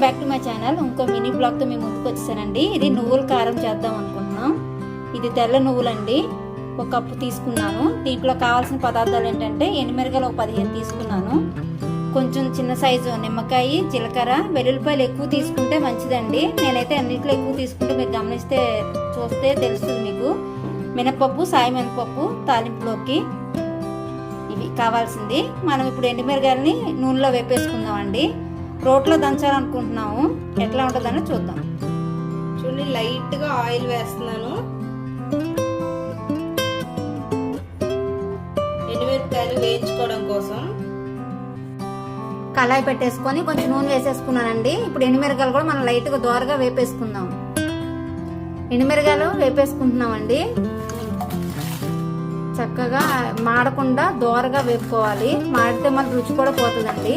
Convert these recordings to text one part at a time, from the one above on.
Back to my channel. ఇంకో mini బ్లాగ్తో మేము ముందుకు వచ్చేసానండి. ఇది నువ్వుల కారం చేద్దాం అనుకుంటున్నాం. ఇది తెల్ల నువ్వులండి. ఒక కప్పు తీసుకున్నాను. దీంట్లో కావాల్సిన పదార్థాలు ఏంటంటే ఎండుమిరగాయలు ఒక 15 తీసుకున్నాను. కొంచెం చిన్న సైజు నిమ్మకాయ, జీలకర్ర, వెల్లుల్లిపాయలు ఎక్కువ తీసుకుంటే మంచిదండి. నేనైతే అన్నింటిలో ఎక్కువ తీసుకుంటే మీరు గమనిస్తే చూస్తే తెలుస్తుంది మీకు. మినపప్పు, సాయి మినపప్పు తాలింపులోకి ఇవి కావాల్సింది. మనం ఇప్పుడు ఎండుమిరగాయలని నూనెలో వేపేసుకుందామండి. రోట్లో దంచాలనుకుంటున్నాము. ఎట్లా ఉంటుందని చూద్దాం. చూడండి, లైట్గా ఆయిల్ వేస్తున్నాను. ఎండుమిరపకాయలు వేయించుకోవడం కోసం కళాయి పెట్టేసుకొని కొంచెం నూనె వేసేసుకున్నానండి. ఇప్పుడు ఎండుమిరగాయలు కూడా మనం లైట్గా దోరగా వేపేసుకుందాం. ఎండుమిరగాయలు వేపేసుకుంటున్నామండి. చక్కగా మాడకుండా దోరగా వేపుకోవాలి. మాడితే మన రుచి కూడా పోతుందండి.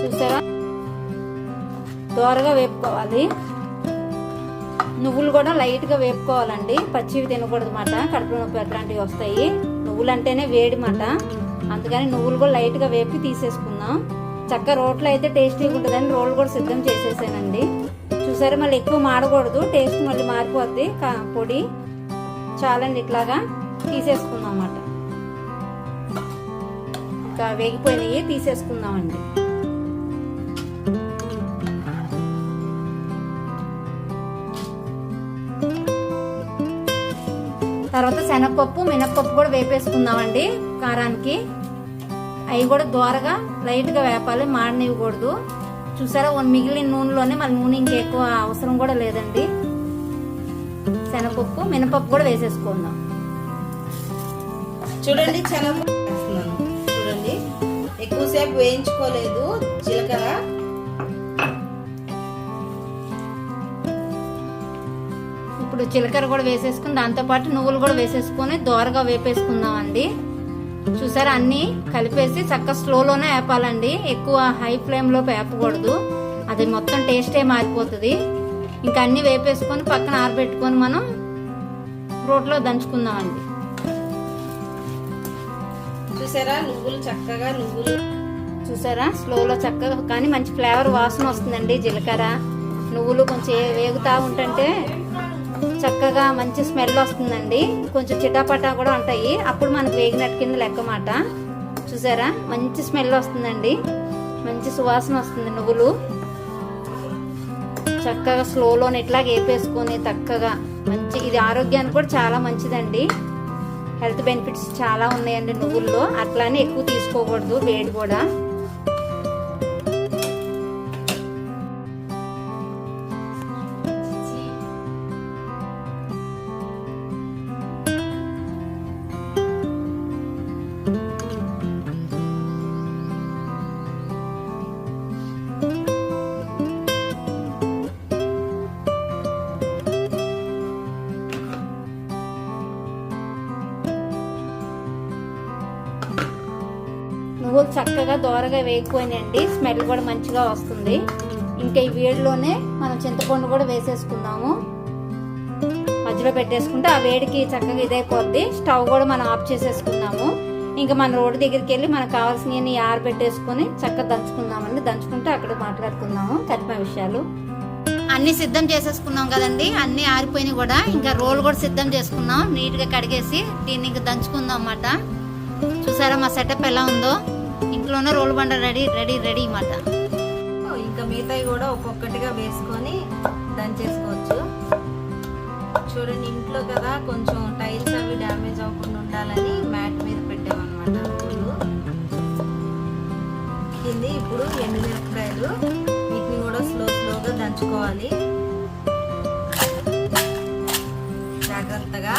చూసారా, దోరగా వేపుకోవాలి. నువ్వులు కూడా లైట్గా వేపుకోవాలండి. పచ్చివి తినకూడదు మాట, కడుపు నొప్పి అట్లాంటివి వస్తాయి. నువ్వులు అంటేనే వేడి మాట, అందుకని నువ్వులు కూడా లైట్గా వేపి తీసేసుకుందాం. చక్కగా రోట్లో అయితే టేస్టీగా ఉంటుందని రోళ్ళు కూడా సిద్ధం చేసేసానండి. చూసారా, మళ్ళీ ఎక్కువ మాడకూడదు, టేస్ట్ మళ్ళీ మారిపోద్ది. పొడి చాలండి, ఇట్లాగా తీసేసుకుందాం అన్నమాట. ఇంకా వేగిపోయినవి తీసేసుకుందామండి. తర్వాత శనగపప్పు, మినప్పప్పు కూడా వేపేసుకుందామండి కారానికి. అవి కూడా దోరగా లైట్గా వేపాలి, మాడనివ్వకూడదు. చూసారా, మిగిలిన నూనెలోనే మళ్ళీ నూనె ఇంకెక్కువ అవసరం కూడా లేదండి. శనగపప్పు, మినపప్పు కూడా వేసేసుకుందాం. చూడండి, శనగపప్పు వేస్తున్నాను. చూడండి, ఎక్కువసేపు వేయించుకోలేదు. జీలకర్ర, ఇప్పుడు జీలకర్ర కూడా వేసేసుకుని దాంతోపాటు నువ్వులు కూడా వేసేసుకొని దోరగా వేపేసుకుందాం అండి. చూసారా, అన్నీ కలిపేసి చక్కగా స్లోలోనే వేపాలండి. ఎక్కువ హై ఫ్లేమ్లో వేపకూడదు, అది మొత్తం టేస్టే మారిపోతుంది. ఇంకా అన్నీ వేపేసుకొని పక్కన ఆరబెట్టుకొని మనం రోట్లో దంచుకుందామండి. చూసారా, నువ్వులు చక్కగా చూసారా, స్లోలో చక్కగా కానీ మంచి ఫ్లేవర్ వాసన వస్తుందండి. జీలకర్ర, నువ్వులు కొంచెం వేగుతా ఉంటుంటే చక్కగా మంచి స్మెల్ వస్తుందండి. కొంచెం చిటాపటా కూడా ఉంటాయి, అప్పుడు మనకు వేగినట్టు కింద లెక్క మాట. చూసారా, మంచి స్మెల్ వస్తుందండి, మంచి సువాసన వస్తుంది. నువ్వులు చక్కగా స్లోలోనే ఇట్లా వేపేసుకొని చక్కగా మంచి, ఇది ఆరోగ్యానికి కూడా చాలా మంచిదండి. హెల్త్ బెనిఫిట్స్ చాలా ఉన్నాయండి నువ్వుల్లో. అట్లానే ఎక్కువ తీసుకోకూడదు, వేడి కూడా. నువ్వులు చక్కగా దోరగా వేగిపోయినాయండి. స్మెల్ కూడా మంచిగా వస్తుంది. ఇంకా ఈ వేడిలోనే మనం చింతపండు కూడా వేసేసుకుందాము. మధ్యలో పెట్టేసుకుంటే ఆ వేడికి చక్కగా ఇదైపోద్ది. స్టవ్ కూడా మనం ఆఫ్ చేసేసుకుందాము. ఇంకా మన రోడ్డు దగ్గరికి వెళ్ళి మనకు కావాల్సినవి ఆరబెట్టేసుకొని చక్కగా దంచుకుందామండి. దంచుకుంటే అక్కడ మాట్లాడుకుందాము కరిపే విషయాలు. అన్ని సిద్ధం చేసేసుకున్నాం కదండి, అన్ని ఆరిపోయినాయి కూడా. ఇంకా రోల్ కూడా సిద్ధం చేసుకున్నాం, నీట్గా కడిగేసి దీన్ని ఇంకా దంచుకుందాం అన్నమాట. చూసారా మా సెటప్ ఎలా ఉందో. ఇంట్లోనే రోల్ బండ రెడీ అన్నమాట. ఇంకా మిగతాయి కూడా ఒక్కొక్కటిగా వేసుకొని దంచేసుకోవచ్చు. చూడండి, ఇంట్లో కదా కొంచెం టైల్స్ అవి డ్యామేజ్ అవ్వకుండా ఉండాలని మ్యాట్ మీద పెట్టామన్నమాట. ఇది ఇప్పుడు ఎండుమిరపకాయలు, వీటిని కూడా స్లోగా దంచుకోవాలి జాగ్రత్తగా.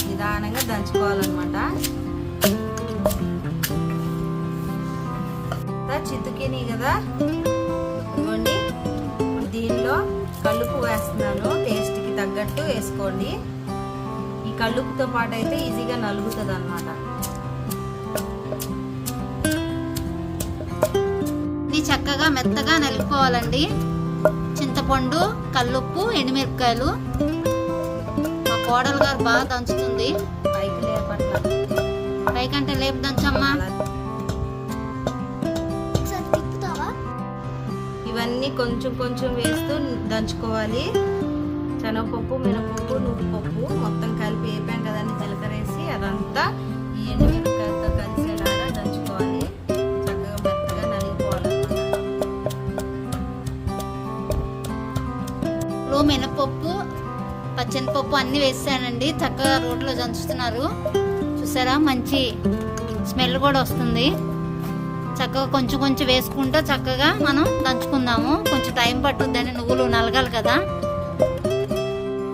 నిదానంగా దంచుకోవాలన్నమాట. చితుకిని కదా, ఇవ్వండి. దీనిలో కల్లుపు వేస్తున్నాను, టేస్ట్కి తగ్గట్టు వేసుకోండి. ఈ కల్లుపుతో పాటు అయితే ఈజీగా నలుగుతుంది అన్నమాట. ఇది చక్కగా మెత్తగా నలిగిపోవాలండి. చింతపండు, కల్లుప్పు, ఎండుమిరపకాయలు. మా కోడలు గారు బాగా దంచుతుంది. పైకి లేపట్ల పైకంటే లేపు దంచమ్మా. ఇవన్నీ కొంచెం కొంచెం వేస్తూ దంచుకోవాలి. శనగపప్పు, మినపప్పు, నువ్వుపప్పు మొత్తం కలిపి వేపాం కదండి. జీలకర్ర వేసి అదంతా ఈ ఎండుమిరపకాయలతో కలిసేలాగా దంచుకోవాలి. చక్కగా మెత్తగా నలిగిపోవాలన్నమాట. మినపప్పు, పచ్చెనపప్పు అన్ని వేసానండి. చక్కగా రోట్లో దంచుతున్నారు చూసారా. మంచి స్మెల్ కూడా వస్తుంది. చక్కగా కొంచెం కొంచెం వేసుకుంటూ చక్కగా మనం దంచుకుందాము. కొంచెం టైం పట్టుద్దని, నువ్వులు నలగాలి కదా.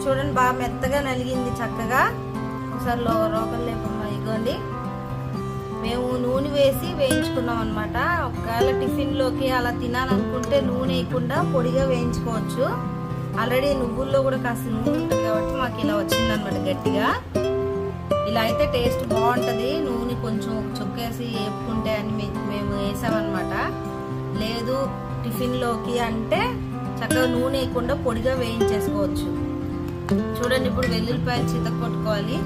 చూడండి బాగా మెత్తగా నలిగింది చక్కగా. ఒకసారి రోకలు లేకుండా ఇగోండి. మేము నూనె వేసి వేయించుకున్నాం అనమాట. ఒకవేళ టిఫిన్లోకి అలా తినాలనుకుంటే నూనె వేయకుండా పొడిగా వేయించుకోవచ్చు. ఆల్రెడీ నువ్వుల్లో కూడా కాస్త నూనె ఉంటుంది కాబట్టి మాకు ఇలా వచ్చింది అనమాట గట్టిగా. ఇలా అయితే టేస్ట్ బాగుంటుంది. నూనె కొంచెం చుక్కేసి వేపుకుంటే అని మేము వేసామన్నమాట. లేదు టిఫిన్లోకి అంటే చక్కగా నూనె వేయకుండా పొడిగా వేయించేసుకోవచ్చు. చూడండి ఇప్పుడు వెల్లుల్లిపాయలు చితక్కొట్టుకోవాలి.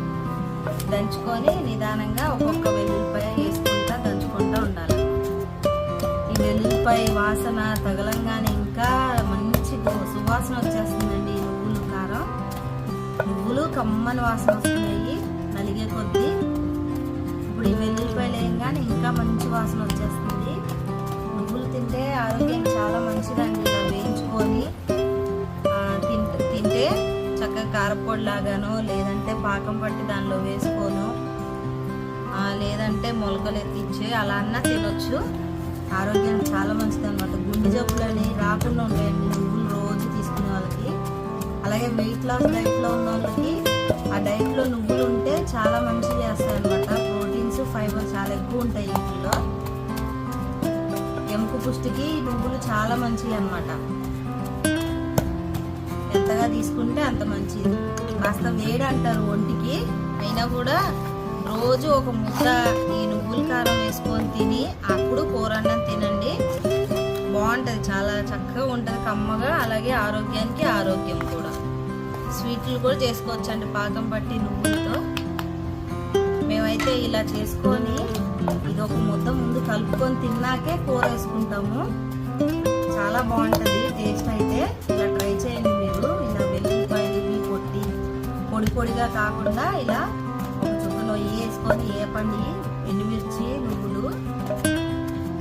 దంచుకొని నిదానంగా ఒక్కొక్క వెల్లుల్లిపాయ వేసుకుంటా దంచుకుంటా ఉండాలి. ఈ వెల్లుల్లిపాయ వాసన తగలంగానే ఇంకా మంచి సువాసన వచ్చేస్తుందండి. నువ్వులు కారం, నువ్వులు కమ్మని వాసన వస్తున్నాయి నలిగే కొద్దీ. ఇప్పుడు ఈ వెల్లుల్లిపాయలు వేయంగానే ఇంకా మంచి వాసన వచ్చేస్తుంది. నువ్వులు తింటే ఆరోగ్యానికి చాలా మంచిదండి. ఇలా వేయించుకొని తింటే చక్కగా కారపొడి లాగానో, లేదంటే పాకం పట్టి దానిలో వేసుకోను, లేదంటే మొలకలు ఎత్తించి అలా అన్నా తినొచ్చు. ఆరోగ్యానికి చాలా మంచిది అనమాట. గుండె జబ్బులని రాకుండా ఉంటాయండి నువ్వులు రోజు తీసుకునే వాళ్ళకి. అలాగే వెయిట్ లాస్ డైట్లో ఉన్న వాళ్ళకి ఆ డైట్లో నువ్వులు ఉంటే చాలా మంచిగా చేస్తాయి అనమాట. ప్రోటీన్స్, ఫైబర్ చాలా ఎక్కువ ఉంటాయి వీటిల్లో. ఎముక పుష్టికి నువ్వులు చాలా మంచివి అనమాట. ఎంతగా తీసుకుంటే అంత మంచిది. కాస్త వేడి అంటారు ఒంటికి, అయినా కూడా రోజు ఒక ముద్ద ఈ నువ్వుల కారం వేసుకొని తిని అప్పుడు కూర అన్నం తినండి. బాగుంటుంది, చాలా చక్కగా ఉంటుంది, కమ్మగా. అలాగే ఆరోగ్యానికి ఆరోగ్యం కూడా. స్వీట్లు కూడా చేసుకోవచ్చు అండి పాకం పట్టి నువ్వులతో. మేమైతే ఇలా చేసుకొని ఇది ఒక ముద్ద ముందు కలుపుకొని తిన్నాకే కూర వేసుకుంటాము. చాలా బాగుంటుంది టేస్ట్. అయితే ఇలా ట్రై చేయండి మీరు. ఇలా వెల్లుల్లిపాయలు ఇవి కొట్టి పొడి పొడిగా కాకుండా ఇలా ఒక చుక్క నెయ్యి వేసుకొని ఏపండి ఎండుమిర్చి, నువ్వులు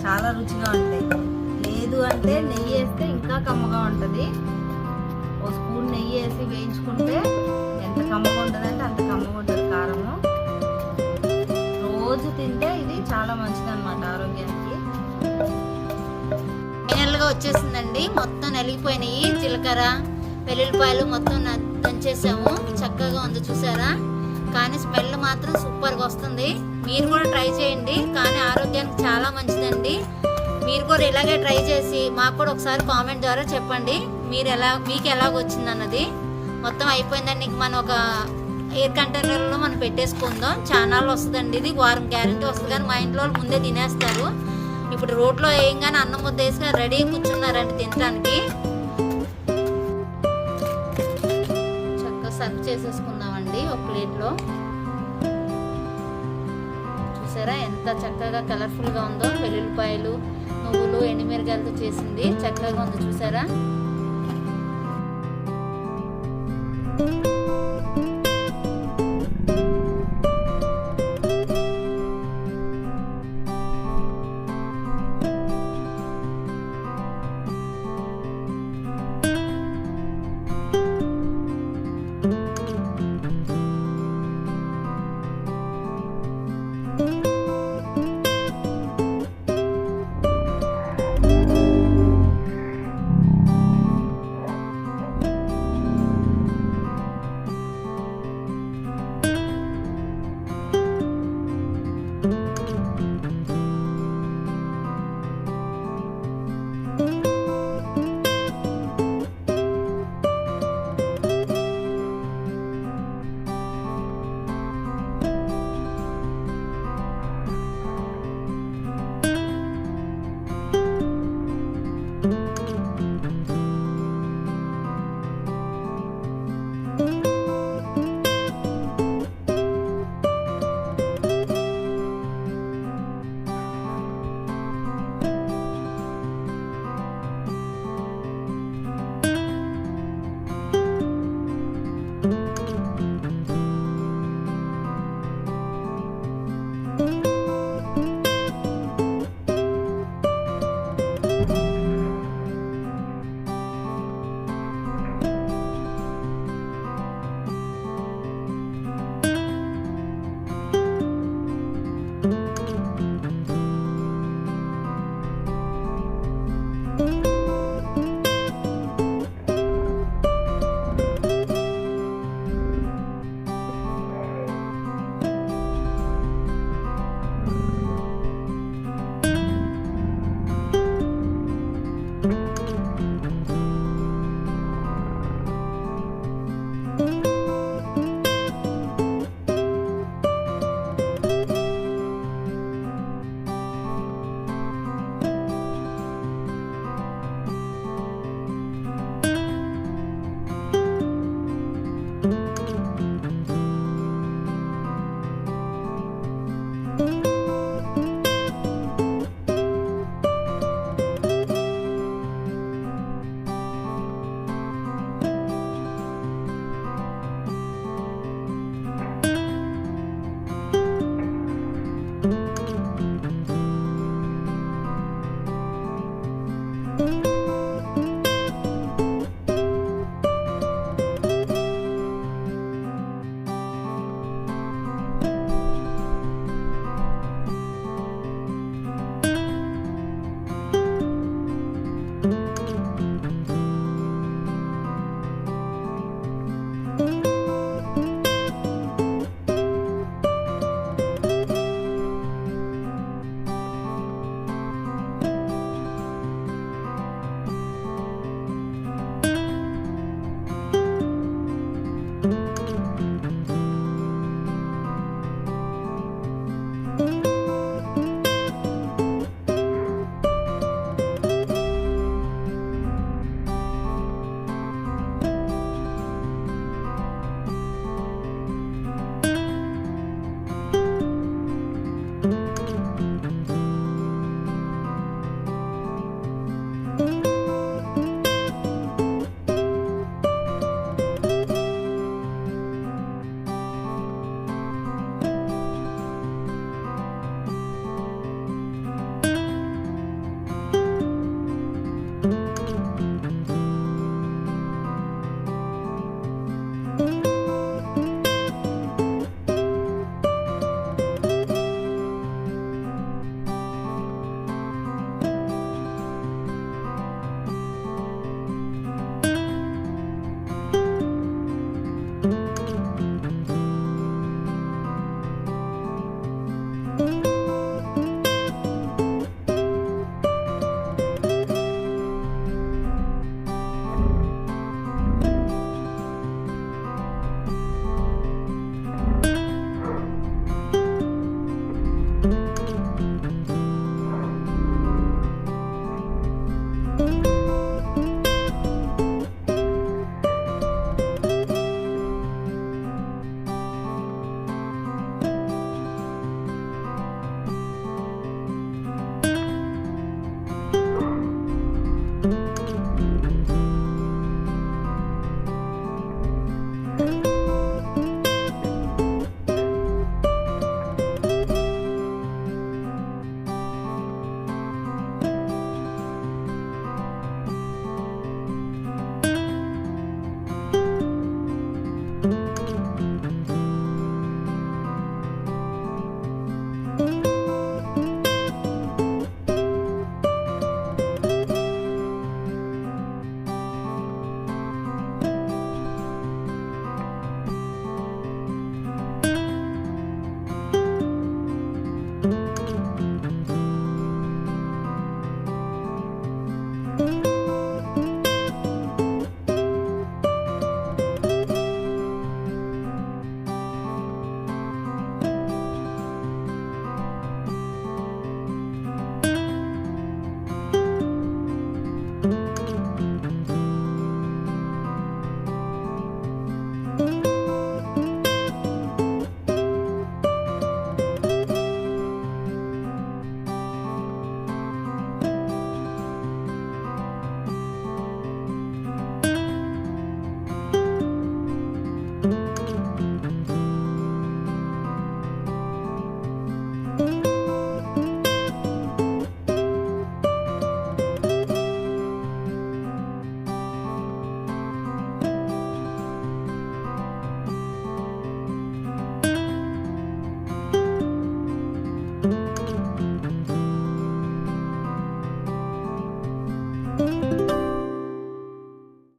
చాలా రుచిగా ఉంటాయి. లేదు అంటే నెయ్యి వేస్తే ఇంకా కమ్మగా ఉంటుంది. ఒక స్పూన్ నెయ్యి వేసి వేయించుకుంటే ఎంత కమ్మగా ఉంటుంది అంటే అంత కమ్మగా ఉంటుంది కారము. రోజు తింటే ఇది చాలా మంచిది అన్నమాట ఆరోగ్యానికి. ఫైనల్గా వచ్చేసిందండి. మొత్తం నలిగిపోయినాయి. జీలకర్ర, వెల్లుల్లిపాయలు మొత్తం దంచేసాము. చక్కగా ఉంది చూసారా. కానీ స్మెల్ మాత్రం సూపర్గా వస్తుంది. మీరు కూడా ట్రై చేయండి. కానీ ఆరోగ్యానికి చాలా మంచిదండి. మీరు కూడా ఇలాగే ట్రై చేసి మాకు కూడా ఒకసారి కామెంట్ ద్వారా చెప్పండి మీకు ఎలాగొచ్చింది అన్నది. మొత్తం అయిపోయిందండి. ఇంక మనం ఒక ఎయిర్ కంటైనర్లో మనం పెట్టేసుకుందాం. చాలా వస్తుందండి. ఇది వారం గ్యారెంటీ వస్తుంది. కానీ మా ఇంట్లో వాళ్ళు ముందే తినేస్తారు. ఇప్పుడు రోట్లో వేయంగానే అన్నం ముద్ద వేసుకొని రెడీ కూర్చున్నారండి తినడానికి. చక్కగా సర్వ్ చేసేసుకుందామండి ఒక ప్లేట్లో. చూసారా ఎంత చక్కగా కలర్ఫుల్గా ఉందో. వెల్లుల్లిపాయలు, నువ్వులు, ఎండుమిరకాయలతో చేసింది. చక్కగా ఉంది చూసారా.